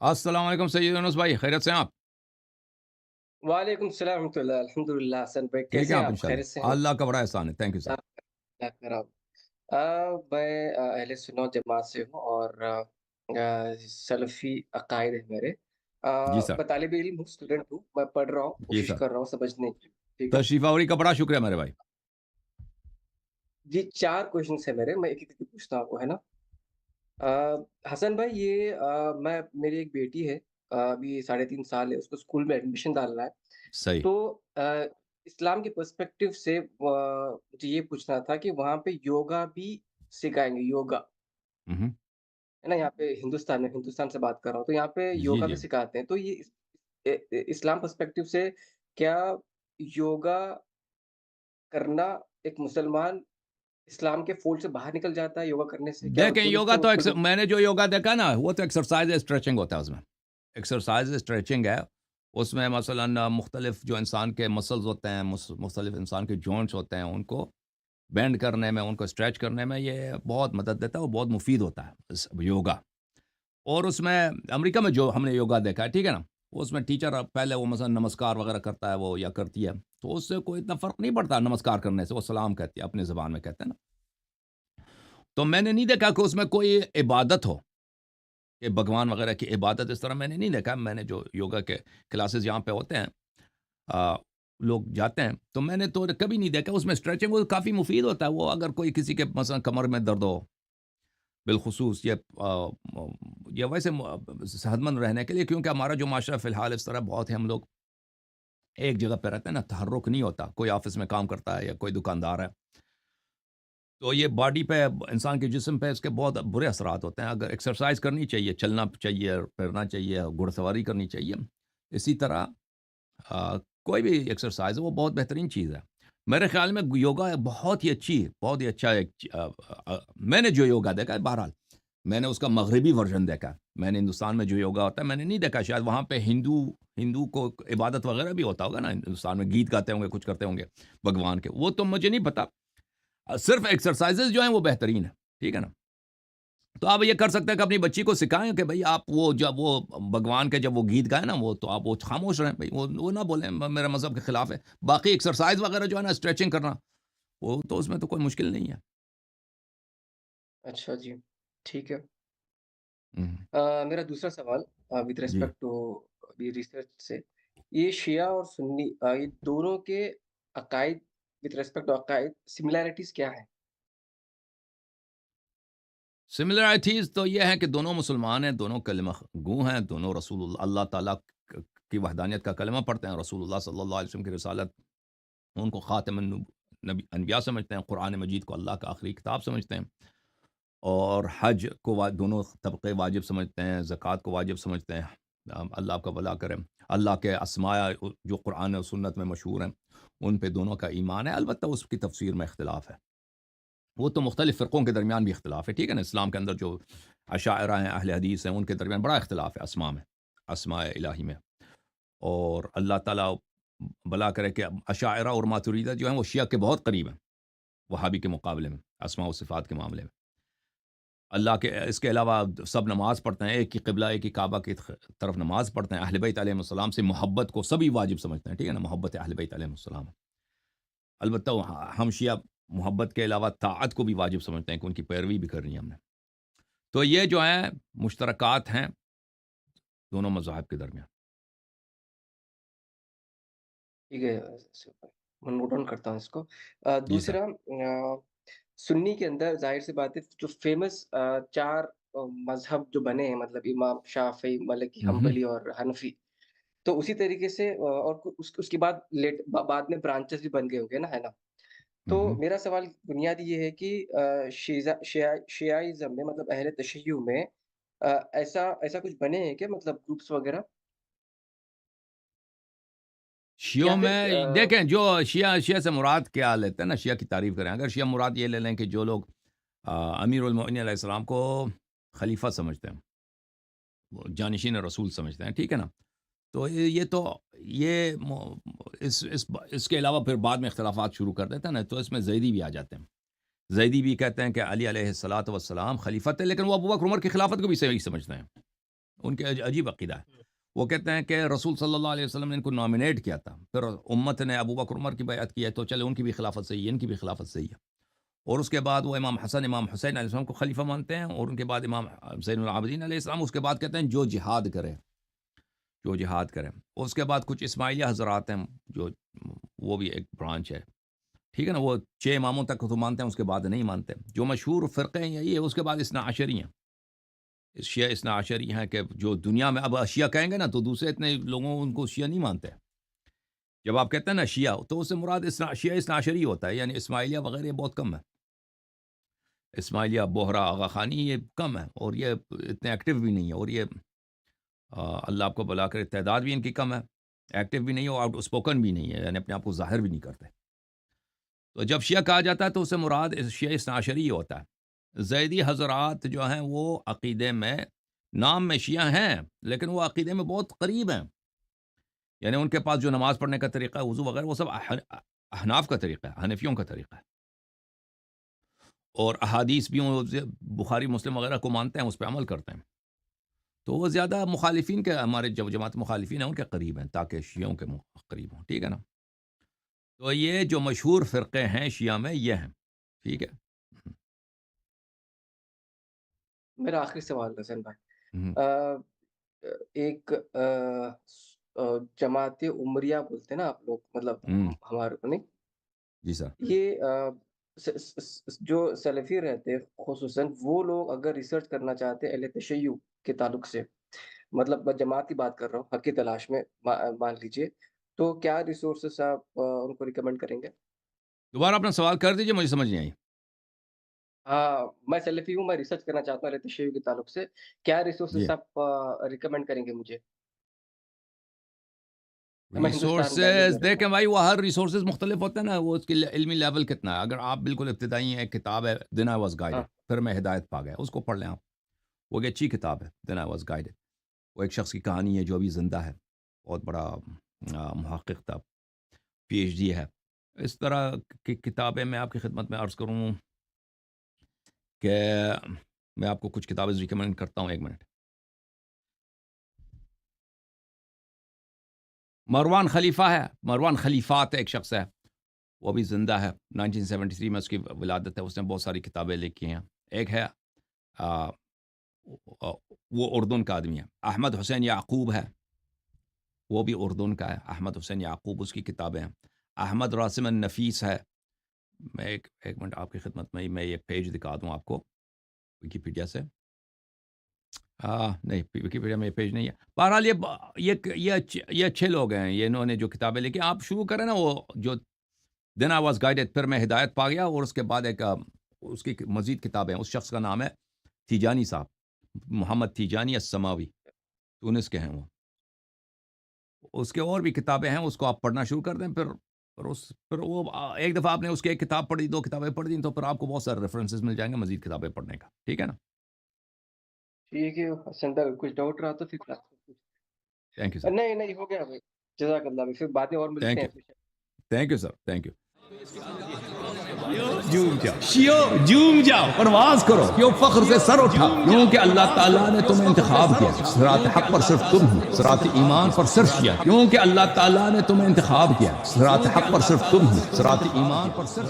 السلام علیکم سید یونس بھائی، خیریت سے ہیں آپ؟ وعلیکم السلام ورحمۃ اللہ، الحمد للہ حسن بھائی، ٹھیک ہے کیسے ہیں آپ آپ؟ انشاءاللہ؟ خیریت سے ہیں؟ اللہ کا بڑا احسان ہے، تھینک یو سر۔ آپ اللہ کرم۔ میں اہل سنت جماعت سے ہوں اور سلفی عقائد ہے میرے۔ جی سر، میں طالب علم ہوں، اسٹوڈنٹ ہوں، میں پڑھ رہا ہوں، جی کوشش سر، کر رہا ہوں سمجھنے کی، ٹھیک ہے؟ تشریف آوری کا بڑا شکریہ میرے بھائی۔ جی 4 کویشچنس ہیں میرے، میں ایک ایک پوچھتا ہوں آپ کو، ہے نا؟ حسن بھائی یہ میری ایک بیٹی ہے، ابھی 3.5 سال ہے، اس کو اسکول میں ایڈمیشن ڈالنا ہے۔ صحیح۔ تو اسلام کے پرسپیکٹو سے مجھے یہ پوچھنا تھا کہ وہاں پہ یوگا بھی سکھائیں گے، یوگا ہوں، ہے نا؟ یہاں پہ ہندوستان سے بات کر رہا ہوں، تو یہاں پہ جی یوگا بھی جی، سکھاتے ہیں، تو یہ اسلام پرسپیکٹو سے کیا یوگا کرنا ایک مسلمان اسلام کے فولڈ سے باہر نکل جاتا ہے یوگا کرنے سے؟ کیا دیکھیں درست یوگا ہے تو بالکل؟ میں نے جو یوگا دیکھا نا وہ تو ایکسرسائز اسٹریچنگ ہوتا ہے اس میں۔ ایکسرسائز اسٹریچنگ ہے، اس میں مثلاً مختلف جو انسان کے مسلز ہوتے ہیں، مختلف انسان کے جوائنٹس ہوتے ہیں، ان کو بینڈ کرنے میں، ان کو اسٹریچ کرنے میں یہ بہت مدد دیتا ہے اور بہت مفید ہوتا ہے یوگا۔ اور اس میں امریکہ میں جو ہم نے یوگا دیکھا ہے، ٹھیک ہے نا، اس میں ٹیچر پہلے وہ مثلا نمسکار وغیرہ کرتا ہے وہ یا کرتی ہے، تو اس سے کوئی اتنا فرق نہیں پڑتا نمسکار کرنے سے، وہ سلام کہتی ہے اپنی زبان میں کہتے ہیں نا۔ تو میں نے نہیں دیکھا کہ اس میں کوئی عبادت ہو، کہ بھگوان وغیرہ کی عبادت اس طرح میں نے نہیں دیکھا۔ میں نے جو یوگا کے کلاسز یہاں پہ ہوتے ہیں، آ، لوگ جاتے ہیں، تو میں نے تو کبھی نہیں دیکھا اس میں اسٹریچنگ، وہ کافی مفید ہوتا ہے وہ، اگر کوئی کسی کے مثلا کمر میں درد ہو بالخصوص یہ ویسے صحت مند رہنے کے لیے، کیونکہ ہمارا جو معاشرہ فی الحال اس طرح بہت ہے، ہم لوگ ایک جگہ پہ رہتے ہیں نا، تحرک نہیں ہوتا، کوئی آفس میں کام کرتا ہے یا کوئی دکاندار ہے، تو یہ باڈی پہ، انسان کے جسم پہ اس کے بہت برے اثرات ہوتے ہیں۔ اگر ایکسرسائز کرنی چاہیے، چلنا چاہیے، پھرنا چاہیے، گھڑ سواری کرنی چاہیے، اسی طرح کوئی بھی ایکسرسائز ہے وہ بہت بہترین چیز ہے میرے خیال میں۔ یوگا بہت ہی اچھی، بہت ہی اچھا میں نے جو یوگا دیکھا ہے، بہرحال میں نے اس کا مغربی ورژن دیکھا ہے۔ میں نے ہندوستان میں جو یوگا ہوتا ہے میں نے نہیں دیکھا، شاید وہاں پہ ہندو کو عبادت وغیرہ بھی ہوتا ہوگا نا، ہندوستان میں گیت گاتے ہوں گے، کچھ کرتے ہوں گے بھگوان کے، وہ تو مجھے نہیں پتا۔ صرف ایکسرسائزز جو ہیں وہ بہترین ہیں، ٹھیک ہے نا۔ تو آپ یہ کر سکتے ہیں کہ اپنی بچی کو سکھائیں کہ بھئی آپ وہ جب وہ بھگوان کے جب وہ گیت گائیں نا، وہ تو آپ وہ خاموش رہیں بھئی، وہ نہ بولیں، میرے مذہب کے خلاف ہے۔ باقی ایکسرسائز وغیرہ جو ہے نا، اسٹریچنگ کرنا، وہ تو اس میں تو کوئی مشکل نہیں ہے۔ اچھا جی، ٹھیک ہے۔ ہوں، میرا دوسرا سوال ود جی۔ ریسپیکٹ ٹو ریسرچ سے، یہ شیعہ اور سنی یہ دونوں کے عقائد، ود ریسپیکٹ ٹو عقائد سملیرٹیز کیا ہیں؟ سملیرٹیز تو یہ ہے کہ دونوں مسلمان ہیں، دونوں کلمہ گو ہیں، دونوں رسول اللہ اللہ تعالیٰ کی وحدانیت کا کلمہ پڑھتے ہیں، رسول اللہ صلی اللہ علیہ وسلم کی رسالت، ان کو خاتم انبیاء سمجھتے ہیں، قرآن مجید کو اللہ کا آخری کتاب سمجھتے ہیں، اور حج کو دونوں طبقے واجب سمجھتے ہیں، زکوٰۃ کو واجب سمجھتے ہیں۔ اللہ آپ کا بھلا کرے۔ اللہ کے اسماء جو قرآن و سنت میں مشہور ہیں، ان پہ دونوں کا ایمان ہے، البتہ اس کی تفسیر میں اختلاف ہے۔ وہ تو مختلف فرقوں کے درمیان بھی اختلاف ہے، ٹھیک ہے نا، اسلام کے اندر جو اشاعرہ ہیں، اہل حدیث ہیں، ان کے درمیان بڑا اختلاف ہے اسماء میں، اسماء الہی میں۔ اور اللہ تعالیٰ بھلا کرے کہ اشاعرہ اور ماتریدہ جو ہیں وہ شیعہ کے بہت قریب ہیں، وہابی کے مقابلے میں، اسماء و صفات کے معاملے میں۔ اللہ کے اس کے علاوہ سب نماز پڑھتے ہیں، ایک ہی قبلہ، ایک ہی کعبہ کی طرف نماز پڑھتے ہیں، اہل بیت علیہ السلام سے محبت کو سبھی واجب سمجھتے ہیں، ٹھیک ہے نا، محبت اہل بیت علیہ السلام۔ البتہ ہم شیعہ محبت کے علاوہ طاعت کو بھی واجب سمجھتے ہیں کہ ان کی پیروی بھی کرنی ہے ہم نے۔ تو یہ جو ہیں مشترکات ہیں دونوں مذاہب کے درمیان۔ ٹھیک ہے، میں نوٹ ڈاؤن کرتا ہوں اس کو۔ جی سر۔ دوسرا، سنی کے اندر ظاہر سی بات ہے جو فیمس 4 مذہب جو بنے ہیں، مطلب امام شافعی، مالکی، ہوں، حنبلی اور حنفی، تو اسی طریقے سے اور اس کے بعد بعد میں برانچز بھی بن گئے ہوں گے نا، ہے نا؟ تو ہوں، میرا سوال بنیادی یہ ہے کہ شیعائزم میں، مطلب اہل تشیع میں ایسا کچھ بنے ہیں کیا، مطلب گروپس وغیرہ، یا شیعوں پھر میں دیکھیں جو شیعہ سے مراد کیا لیتے ہیں نا، شیعہ کی تعریف کریں، اگر شیعہ مراد یہ لے لیں کہ جو لوگ امیر المؤمنین علیہ السلام کو خلیفہ سمجھتے ہیں، وہ جانشین رسول سمجھتے ہیں، ٹھیک ہے نا، تو یہ تو یہ اس کے علاوہ پھر بعد میں اختلافات شروع کر دیتے ہیں نا، تو اس میں زیدی بھی آ جاتے ہیں۔ زیدی بھی کہتے ہیں کہ علی علیہ الصلوۃ والسلام خلیفہ تھے، لیکن وہ ابو بکر عمر کی خلافت کو بھی صحیح سمجھتے ہیں، ان کے عجیب عقیدہ ہے. وہ کہتے ہیں کہ رسول صلی اللہ علیہ وسلم نے ان کو نامینیٹ کیا تھا, پھر امت نے ابو بکر عمر کی بیعت کی ہے, تو چلے ان کی بھی خلافت صحیح ہے, ان کی بھی خلافت صحیح ہے. اور اس کے بعد وہ امام حسن امام حسین علیہ السلام کو خلیفہ مانتے ہیں, اور ان کے بعد امام زین العابدین علیہ السلام. اس کے بعد کہتے ہیں جو جہاد کرے, جو جہاد کرے. اس کے بعد کچھ اسماعیلیہ حضرات ہیں, جو وہ بھی ایک برانچ ہے, ٹھیک ہے نا, وہ 6 اماموں تک تو مانتے ہیں, اس کے بعد نہیں مانتے. جو مشہور فرقے ہیں یہی ہے. اس کے بعد اثنا عشری ہیں, شیعہ اثنا عشری ہیں, کہ جو دنیا میں اب شیعہ کہیں گے نا تو دوسرے اتنے لوگوں ان کو شیعہ نہیں مانتے. جب آپ کہتے ہیں نا شیعہ, تو اس سے مراد شیعہ اثنا عشری ہوتا ہے, یعنی اسماعیلیہ وغیرہ یہ بہت کم ہے. اسماعیلیہ, بوہرا, آغا خانی یہ کم ہے, اور یہ اتنے ایکٹیو بھی نہیں ہے, اور یہ اللہ آپ کو بلا کر تعداد بھی ان کی کم ہے, ایکٹیو بھی نہیں ہے, اور آؤٹ اسپوکن بھی نہیں ہے, یعنی اپنے آپ کو ظاہر بھی نہیں کرتے. تو جب شیعہ کہا جاتا ہے تو اس سے مراد شیعہ اثنا عشری ہی ہوتا ہے. زیدی حضرات جو ہیں وہ عقیدے میں, نام میں شیعہ ہیں لیکن وہ عقیدے میں بہت قریب ہیں. یعنی ان کے پاس جو نماز پڑھنے کا طریقہ ہے, وضو وغیرہ, وہ سب احناف کا طریقہ ہے, حنفیوں کا طریقہ ہے. اور احادیث بھی بخاری مسلم وغیرہ کو مانتے ہیں, اس پہ عمل کرتے ہیں. تو وہ زیادہ مخالفین کے, ہمارے جو جماعت مخالفین ہیں ان کے قریب ہیں, تاکہ شیعوں کے قریب ہوں, ٹھیک ہے نا. تو یہ جو مشہور فرقے ہیں شیعہ میں یہ ہیں, ٹھیک ہے. میرا آخری سوال ہے حسین بھائی. ہم، ایک جماعت عمریہ بولتے ہیں نا آپ لوگ, مطلب ہم، ہمارے کو نہیں, جی سر. یہ جو سلفی رہتے ہیں خصوصاً, وہ لوگ اگر ریسرچ کرنا چاہتے ہیں اہل تشیع کے تعلق سے, مطلب میں جماعت کی بات کر رہا ہوں, حق کی تلاش میں مان لیجئے, تو کیا ریسورسز آپ ان کو ریکمینڈ کریں گے؟ دوبارہ اپنا سوال کر دیجیے, مجھے سمجھ نہیں آئی. ہاں, میں سلفی ہوں, میں ریسرچ کرنا چاہتا ہوں اہل تشیع کے تعلق سے, کیا ریسورسز جی, آپ ریکمینڈ کریں گے مجھے؟ میں ہندوستان بینگلور ریسورسز میں رہتا دیکھیں ہوں. بھائی, وہ ہر ریسورسز مختلف ہوتے ہیں نا, وہ اس کی علمی لیول کتنا ہے. اگر آپ بالکل ابتدائی ہیں, ایک کتاب ہے دین آئی واز ہاں گائیڈڈ, پھر میں ہدایت پا گیا, اس کو پڑھ لیں آپ, وہ ایک اچھی کتاب ہے دین آئی واز گائیڈڈ. وہ ایک شخص کی کہانی ہے جو ابھی زندہ ہے, بہت بڑا محقق تھا, پی ایچ ڈی ہے. اس طرح کی کتابیں میں آپ کی خدمت میں عرض کروں کہ میں آپ کو کچھ کتابیں ریکمینڈ کرتا ہوں. ایک منٹ. مروان خلیفہ ہے, مروان خلیفات ایک شخص ہے, وہ بھی زندہ ہے, 1973 میں اس کی ولادت ہے. اس نے بہت ساری کتابیں لکھی ہیں. ایک ہے وہ اردن کا آدمی ہے, احمد حسین یعقوب ہے, وہ بھی اردن کا ہے, احمد حسین یعقوب, اس کی کتابیں ہیں. احمد راسم النفیس ہے. میں ایک منٹ آپ کی خدمت میں ایک پیج دکھا دوں آپ کو ویکیپیڈیا سے. نہیں, ویکیپیڈیا میں یہ پیج نہیں ہے. بہرحال یہ اچھے لوگ ہیں, یہ انہوں نے جو کتابیں لکھی. آپ شروع کریں نا, وہ جو دین آئی واز گائیڈڈ, پھر میں ہدایت پا گیا, اور اس کے بعد ایک اس کی مزید کتابیں. اس شخص کا نام ہے تیجانی صاحب, محمد تیجانی السماوی, تونس کے ہیں وہ. اس کے اور بھی کتابیں ہیں, اس کو آپ پڑھنا شروع کر دیں. پھر وہ ایک دفعہ آپ نے اس کی ایک کتاب پڑھی, 2 کتابیں پڑھ دیں, تو پھر آپ کو بہت سارے ریفرنسز مل جائیں گے مزید کتابیں پڑھنے کا, ٹھیک ہے نا. ٹھیک ہے حسین بھائی, کچھ ڈاؤٹ رہا تو پھر تھینک یو سر. نہیں ہو گیا بھائی, جزاک اللہ بھائی, پھر بعد میں اور ملتے تھینک ہیں. You, thank you sir, thank you. جوم جاؤ پرواز کرو, کیوں فخر سے سر اٹھا, کیونکہ اللہ تعالیٰ نے تمہیں انتخاب کیا. صراط حق پر صرف تم ہو, صراط ایمان پر صرف شیعہ, کیونکہ اللہ تعالیٰ نے تمہیں انتخاب کیا. صراط حق پر صرف تم ہو, صراط ایمان پر صرف